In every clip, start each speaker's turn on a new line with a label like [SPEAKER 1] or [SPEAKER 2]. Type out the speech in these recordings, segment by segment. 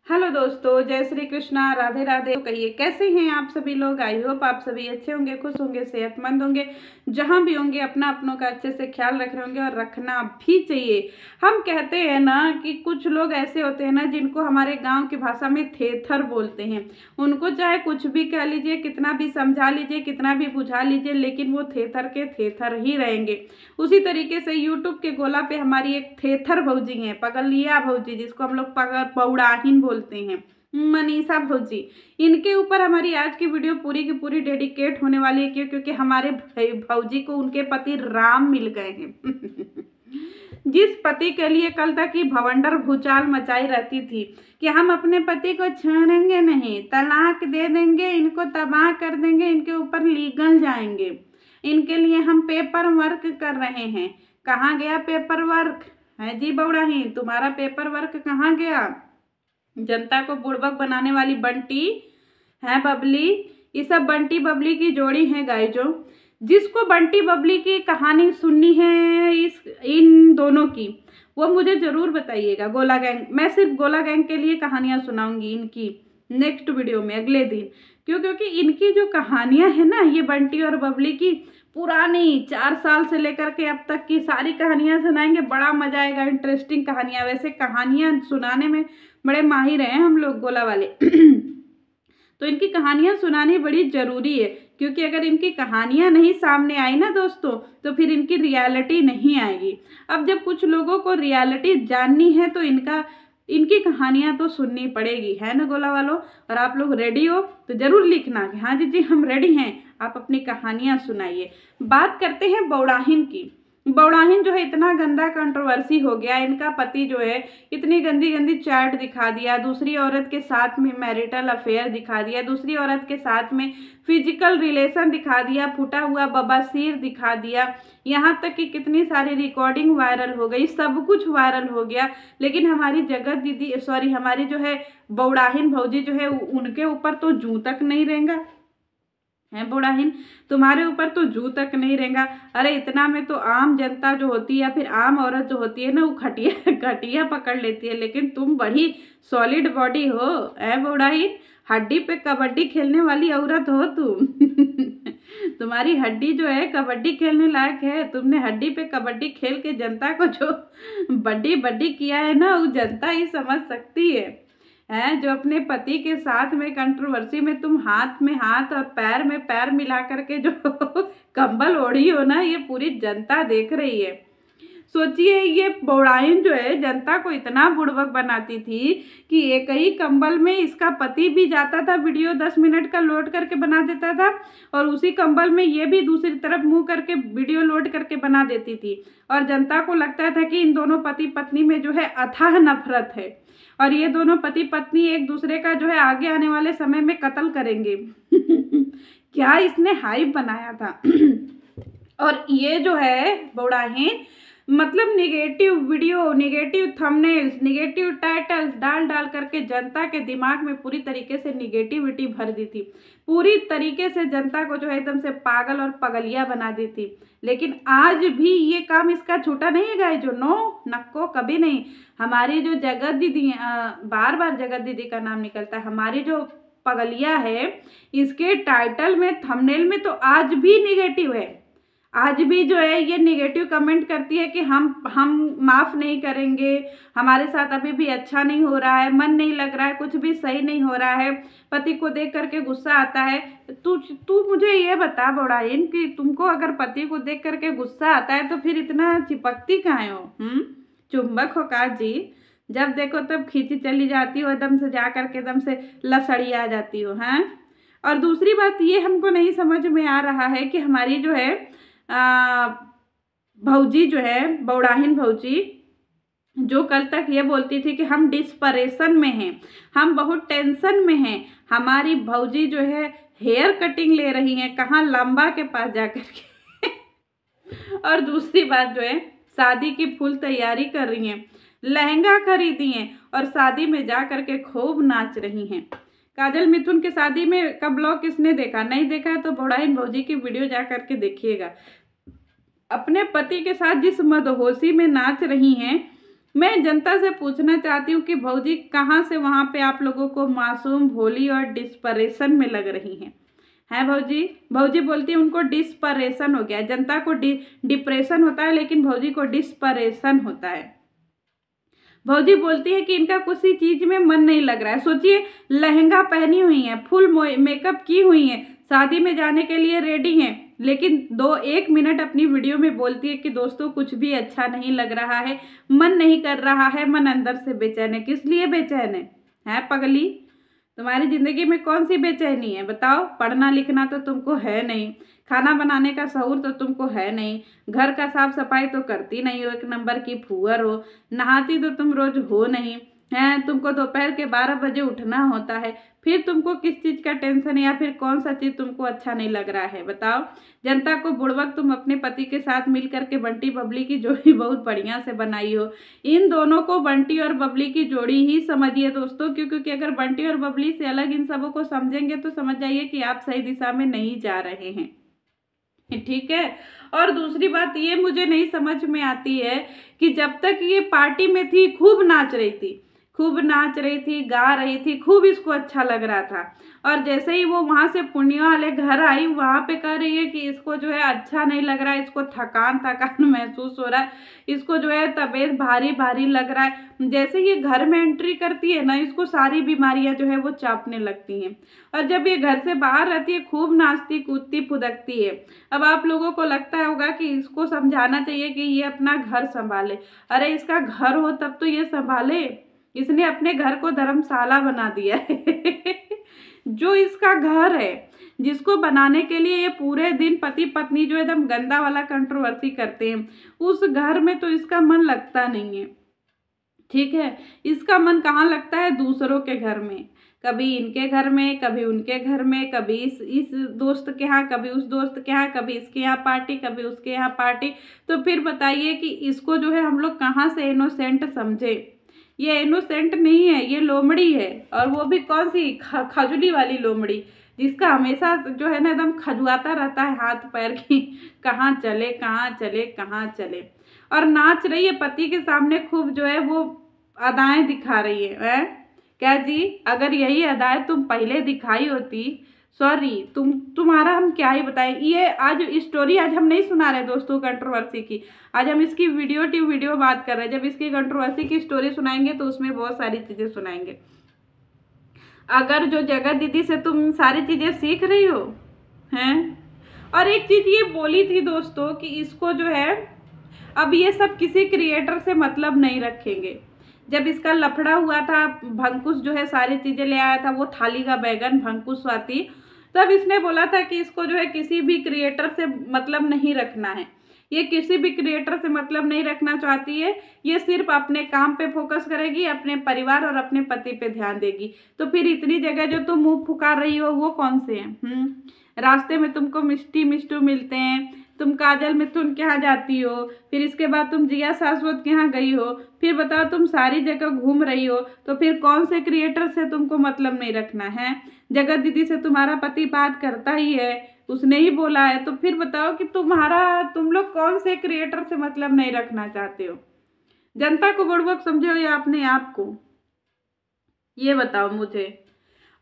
[SPEAKER 1] Hello दोस्तों, जय श्री कृष्णा, राधे राधे। तो कहिए कैसे हैं आप सभी लोग। आई होप आप सभी अच्छे होंगे, खुश होंगे, सेहतमंद होंगे, जहां भी होंगे अपना अपनों का अच्छे से ख्याल रख रहे होंगे और रखना भी चाहिए। हम कहते हैं ना कि कुछ लोग ऐसे होते हैं ना जिनको हमारे गांव की भाषा में थेथर बोलते हैं। उनको चाहे कुछ भी कह लीजिए, कितना भी समझा लीजिए, कितना भी बुझा लीजिए, लेकिन वो थेथर के थेथर ही रहेंगे। उसी तरीके से यूट्यूब के गोला पे हमारी एक थेथर भौजी है, पगलिया भौजी, जिसको हम लोग पौड़ाहिन बोलते हैं, मनीषा भौजी। इनके ऊपर हमारी आज की वीडियो पूरी की पूरी डेडिकेट होने वाली है। क्यों? क्योंकि हमारे भौजी को उनके पति राम मिल गए हैं। जिस पति के लिए कल तक ही भवंडर भूचाल मचाई रहती थी कि हम अपने पति को छोड़ेंगे नहीं, तलाक दे देंगे, इनको तबाह कर देंगे, इनके ऊपर लीगल जाएंगे, इनके लिए हम पेपर वर्क कर रहे हैं। कहाँ गया पेपर वर्क? है जी बौड़ाही, तुम्हारा पेपर वर्क कहाँ गया? जनता को बुड़बक बनाने वाली बंटी है बबली। ये सब बंटी बबली की जोड़ी है गाइजो। जिसको बंटी बबली की कहानी सुननी है इन दोनों की, वो मुझे जरूर बताइएगा। गोला गैंग, मैं सिर्फ गोला गैंग के लिए कहानियां सुनाऊंगी इनकी नेक्स्ट वीडियो में, अगले दिन। क्यों? क्योंकि इनकी जो कहानियां हैं ना, ये बंटी और बबली की पुरानी 4 साल से लेकर के अब तक की सारी कहानियां सुनाएंगे। बड़ा मजा आएगा, इंटरेस्टिंग कहानियां। वैसे कहानियां सुनाने में बड़े माहिर हैं हम लोग गोला वाले। तो इनकी कहानियां सुनानी बड़ी जरूरी है, क्योंकि अगर इनकी कहानियां नहीं सामने आई ना दोस्तों, तो फिर इनकी रियलिटी नहीं आएगी। अब जब कुछ लोगों को रियलिटी जाननी है तो इनकी कहानियां तो सुननी पड़ेगी, है ना गोला वालों। और आप लोग रेडी हो तो जरूर लिखना कि हाँ जी हम रेडी हैं, आप अपनी कहानियां सुनाइए। बात करते हैं बौड़ाहिन की। बौड़ाहिन जो है, इतना गंदा कंट्रोवर्सी हो गया। इनका पति जो है इतनी गंदी गंदी चैट दिखा दिया, दूसरी औरत के साथ में मैरिटल अफेयर दिखा दिया, दूसरी औरत के साथ में फिजिकल रिलेशन दिखा दिया, फूटा हुआ बबासीर दिखा दिया, यहाँ तक कि कितनी सारी रिकॉर्डिंग वायरल हो गई, सब कुछ वायरल हो गया। लेकिन हमारी जगत दीदी, सॉरी, हमारी जो है बौड़ाहिन भौजी जो है, उनके ऊपर तो जूं तक नहीं रहेगा। है बौड़ाहिन, तुम्हारे ऊपर तो जू तक नहीं रहेगा। अरे इतना में तो आम जनता जो होती है या फिर आम औरत जो होती है ना, वो खटिया खटिया पकड़ लेती है। लेकिन तुम बड़ी सॉलिड बॉडी हो, है बौड़ाहिन। हड्डी पे कबड्डी खेलने वाली औरत हो तुम। तुम्हारी हड्डी जो है कबड्डी खेलने लायक है। तुमने हड्डी पे कबड्डी खेल के जनता को जो बड्डी बड्डी किया है ना, वो जनता ही समझ सकती है। जो अपने पति के साथ में कंट्रोवर्सी में तुम हाथ में हाथ और पैर में पैर मिला करके जो कंबल ओढ़ी हो ना, ये पूरी जनता देख रही है। सोचिए, ये बौड़ाहिन जो है जनता को इतना बुड़बक बनाती थी कि एक ही कंबल में इसका पति भी जाता था, वीडियो 10 मिनट का लोड करके बना देता था, और उसी कंबल में ये भी दूसरी तरफ मुंह करके वीडियो लोड करके बना देती थी। और जनता को लगता था कि इन दोनों पति पत्नी में जो है अथाह नफरत है, और ये दोनों पति पत्नी एक दूसरे का जो है आगे आने वाले समय में कत्ल करेंगे। क्या इसने हाइप बनाया था। और ये जो है बौड़ाहिन, मतलब negative video, negative thumbnails, negative titles डाल डाल करके जनता के दिमाग में पूरी तरीके से निगेटिविटी भर दी थी। पूरी तरीके से जनता को जो है एकदम से पागल और पगलिया बना दी थी। लेकिन आज भी ये काम इसका छूटा नहीं है गाइस, जो नो नक्को कभी नहीं। हमारी जो जगत दीदी, बार बार जगत दीदी का नाम निकलता है, हमारी जो पगलिया है, इसके टाइटल में, थंबनेल में तो आज भी निगेटिव है। आज भी जो है ये निगेटिव कमेंट करती है कि हम माफ़ नहीं करेंगे, हमारे साथ अभी भी अच्छा नहीं हो रहा है, मन नहीं लग रहा है, कुछ भी सही नहीं हो रहा है, पति को देख करके गुस्सा आता है। तू मुझे ये बता बौड़ाहिन कि तुमको अगर पति को देख करके गुस्सा आता है तो फिर इतना चिपकती काहे हो? चुंबक हो का जी? जब देखो तब खींची चली जाती हो, एकदम से जा करके एकदम से लसड़ी आ जाती हो, हैं? और दूसरी बात ये हमको नहीं समझ में आ रहा है कि हमारी जो है भौजी जो है, बौड़ाहिन भौजी, जो कल तक ये बोलती थी कि हम डिस्परेशन में हैं, हम बहुत टेंशन में हैं, हमारी भौजी जो है हेयर कटिंग ले रही हैं, कहाँ, लंबा के पास जा करके। और दूसरी बात जो है, शादी की फुल तैयारी कर रही हैं, लहंगा खरीदी हैं, और शादी में जा करके खूब नाच रही हैं। काजल मिथुन के शादी में का ब्लॉग किसने देखा? नहीं देखा है तो बौड़ाहिन भौजी की वीडियो जा करके देखिएगा। अपने पति के साथ जिस मदहोशी में नाच रही हैं, मैं जनता से पूछना चाहती हूँ कि भौजी कहाँ से वहाँ पे आप लोगों को मासूम, भोली और डिस्परेशन में लग रही हैं? है भौजी? भौजी बोलती है उनको डिस्परेशन हो गया है। जनता को डिप्रेशन होता है, लेकिन भौजी को डिस्परेशन होता है। भौजी बोलती है कि इनका किसी चीज में मन नहीं लग रहा है। सोचिए, लहंगा पहनी हुई है, फुल मेकअप की हुई है, शादी में जाने के लिए रेडी हैं, लेकिन 1 मिनट अपनी वीडियो में बोलती है कि दोस्तों कुछ भी अच्छा नहीं लग रहा है, मन नहीं कर रहा है, मन अंदर से बेचैन है। किस लिए बेचैन है पगली? तुम्हारी जिंदगी में कौन सी बेचैनी है बताओ? पढ़ना लिखना तो तुमको है नहीं, खाना बनाने का शऊर तो तुमको है नहीं, घर का साफ सफाई तो करती नहीं हो, 1 नंबर की फूहर हो, नहाती तो तुम रोज हो नहीं है, तुमको दोपहर के 12 बजे उठना होता है, फिर तुमको किस चीज का टेंशन है, या फिर कौन सा चीज तुमको अच्छा नहीं लग रहा है बताओ? जनता को बुड़बक तुम अपने पति के साथ मिल करके बंटी बबली की जोड़ी बहुत बढ़िया से बनाई हो। इन दोनों को बंटी और बबली की जोड़ी ही समझिए दोस्तों, क्योंकि अगर बंटी और बबली से अलग इन सबों को समझेंगे तो समझ जाइए कि आप सही दिशा में नहीं जा रहे हैं। ठीक है। और दूसरी बात ये मुझे नहीं समझ में आती है कि जब तक ये पार्टी में थी खूब नाच रही थी, खूब नाच रही थी, गा रही थी, खूब इसको अच्छा लग रहा था, और जैसे ही वो वहां से पुण्य वाले घर आई, वहां पे कह रही है कि इसको जो है अच्छा नहीं लग रहा है, इसको थकान थकान महसूस हो रहा है, इसको जो है तबीयत भारी भारी लग रहा है। जैसे ये घर में एंट्री करती है ना, इसको सारी बीमारियां जो है वो चापने लगती हैं, और जब ये घर से बाहर रहती है खूब नाचती कूदती फुदकती है। अब आप लोगों को लगता होगा कि इसको समझाना चाहिए कि ये अपना घर संभाले। अरे इसका घर हो तब तो ये संभाले, इसने अपने घर को धर्मशाला बना दिया है। जो इसका घर है, जिसको बनाने के लिए ये पूरे दिन पति पत्नी जो एकदम गंदा वाला कंट्रोवर्सी करते हैं, उस घर में तो इसका मन लगता नहीं है। ठीक है, इसका मन कहाँ लगता है? दूसरों के घर में, कभी इनके घर में, कभी उनके घर में, कभी इस दोस्त के यहाँ, कभी उस दोस्त के यहाँ, कभी इसके यहाँ पार्टी, कभी उसके यहाँ पार्टी। तो फिर बताइए कि इसको जो है हम लोग कहाँ से इनोसेंट समझे? ये इनोसेंट नहीं है, ये लोमड़ी है, और वो भी कौन सी? खजुली वाली लोमड़ी, जिसका हमेशा जो है ना एकदम खजुआता रहता है हाथ पैर की, कहाँ चले कहाँ चले कहाँ चले। और नाच रही है पति के सामने, खूब जो है वो अदाएं दिखा रही है। क्या जी, अगर यही अदाएं तुम पहले दिखाई होती, सॉरी तुम्हारा हम क्या ही बताएं। ये आज स्टोरी आज हम नहीं सुना रहे दोस्तों कंट्रोवर्सी की, आज हम इसकी वीडियो बात कर रहे हैं। जब इसकी कंट्रोवर्सी की स्टोरी सुनाएंगे तो उसमें बहुत सारी चीजें सुनाएंगे। अगर जो जगत दीदी से तुम सारी चीजें सीख रही हो हैं। और एक चीज ये बोली थी दोस्तों कि इसको जो है अब ये सब किसी क्रिएटर से मतलब नहीं रखेंगे। जब इसका लफड़ा हुआ था, भंकुश जो है सारी चीजें ले आया था, वो थाली का बैगन भंकुश स्वाति, तब इसने बोला था कि इसको जो है किसी भी क्रिएटर से मतलब नहीं रखना है। ये किसी भी क्रिएटर से मतलब नहीं रखना चाहती है, ये सिर्फ अपने काम पे फोकस करेगी, अपने परिवार और अपने पति पे ध्यान देगी। तो फिर इतनी जगह जो तुम मुंह फुकार रही हो वो कौन से हैं? रास्ते में तुमको मिष्टी मिष्टू मिलते हैं, तुम काजल मिथुन के यहाँ जाती हो, फिर इसके बाद तुम जिया शाश्वत के यहाँ गई हो, फिर बताओ तुम सारी जगह घूम रही हो, तो फिर कौन से क्रिएटर से तुमको मतलब नहीं रखना है? जगत दीदी से तुम्हारा पति बात करता ही है, उसने ही बोला है, तो फिर बताओ कि तुम लोग कौन से क्रिएटर से मतलब नहीं रखना चाहते हो? जनता को बुड़बक समझो या अपने आप को? ये बताओ मुझे।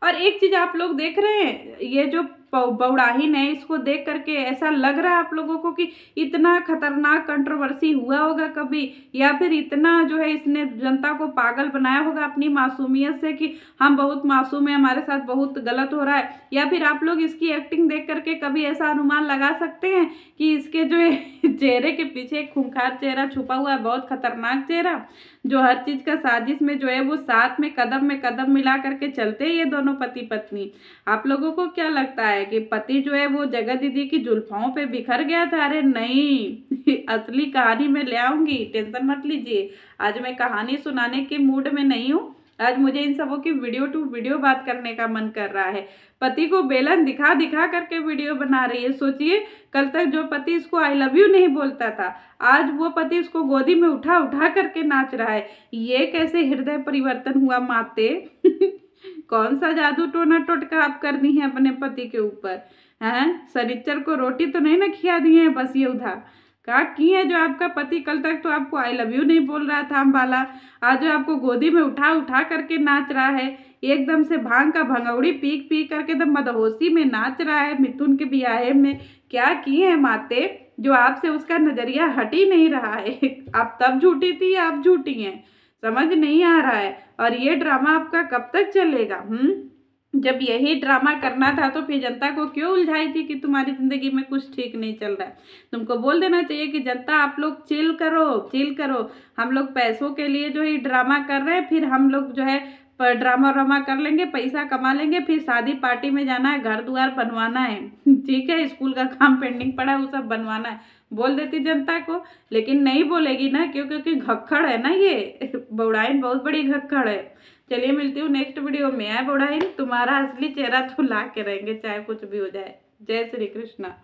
[SPEAKER 1] और एक चीज आप लोग देख रहे हैं, ये जो बौड़ाहीन है, इसको देख करके ऐसा लग रहा है आप लोगों को कि इतना खतरनाक कंट्रोवर्सी हुआ होगा कभी, या फिर इतना जो है इसने जनता को पागल बनाया होगा अपनी मासूमियत से कि हम बहुत मासूम हैं, हमारे साथ बहुत गलत हो रहा है। या फिर आप लोग इसकी एक्टिंग देख करके कभी ऐसा अनुमान लगा सकते हैं कि इसके जो है चेहरे के पीछे एक खूंखार चेहरा छुपा हुआ है, बहुत खतरनाक चेहरा, जो हर चीज का साजिश में जो है वो साथ में कदम मिला करके चलते हैं ये दोनों पति पत्नी। आप लोगों को क्या लगता है कि पति जो है वो जगत दीदी की जुल्फों पे बिखर गया था? अरे नहीं, असली कहानी में ले आऊंगी, टेंशन मत लीजिए। आज मैं कहानी सुनाने के मूड में नहीं हूँ, आज मुझे इन सबों की वीडियो टू वीडियो बात करने का मन कर रहा है। पति को बेलन दिखा दिखा करके वीडियो बना रही है। सोचिए, कल तक जो पति इसको आई लव यू नहीं बोलता था, आज वो पति इसको गोदी में उठा उठा करके नाच रहा है। ये कैसे हृदय परिवर्तन हुआ माते? कौन सा जादू टोना टोटका आप कर दी हैं अपने पति के ऊपर? हैं, शनिचर को रोटी तो नहीं ना खिया दी है बस ये उधा? क्या की है जो आपका पति कल तक तो आपको आई लव यू नहीं बोल रहा था अम्बाला, आज जो आपको गोदी में उठा उठा करके नाच रहा है, एकदम से भांग का भंगौड़ी पी पी करके एकदम मदहोशी में नाच रहा है मिथुन के ब्याह में। क्या की है माते जो आपसे उसका नजरिया हट ही नहीं रहा है। आप तब झूठी थी, आप झूठी हैं, समझ नहीं आ रहा है। और ये ड्रामा आपका कब तक चलेगा? जब यही ड्रामा करना था तो फिर जनता को क्यों उलझाई थी कि तुम्हारी जिंदगी में कुछ ठीक नहीं चल रहा है? तुमको बोल देना चाहिए कि जनता आप लोग चिल करो, चिल करो, हम लोग पैसों के लिए जो है ड्रामा कर रहे हैं, फिर हम लोग जो है ड्रामा व्रामा कर लेंगे, पैसा कमा लेंगे, फिर शादी पार्टी में जाना है, घर द्वार बनवाना है, ठीक है, स्कूल का काम पेंडिंग पड़ा है वो सब बनवाना है, बोल देती जनता को। लेकिन नहीं बोलेगी ना, क्योंकि घक्खड़ है ना ये, बौड़ाइन बहुत बड़ी घक्खड़ है। चलिए मिलती हूँ नेक्स्ट वीडियो में। है बौड़ाइन, तुम्हारा असली चेहरा तो ला के रहेंगे चाहे कुछ भी हो जाए। जय श्री कृष्णा।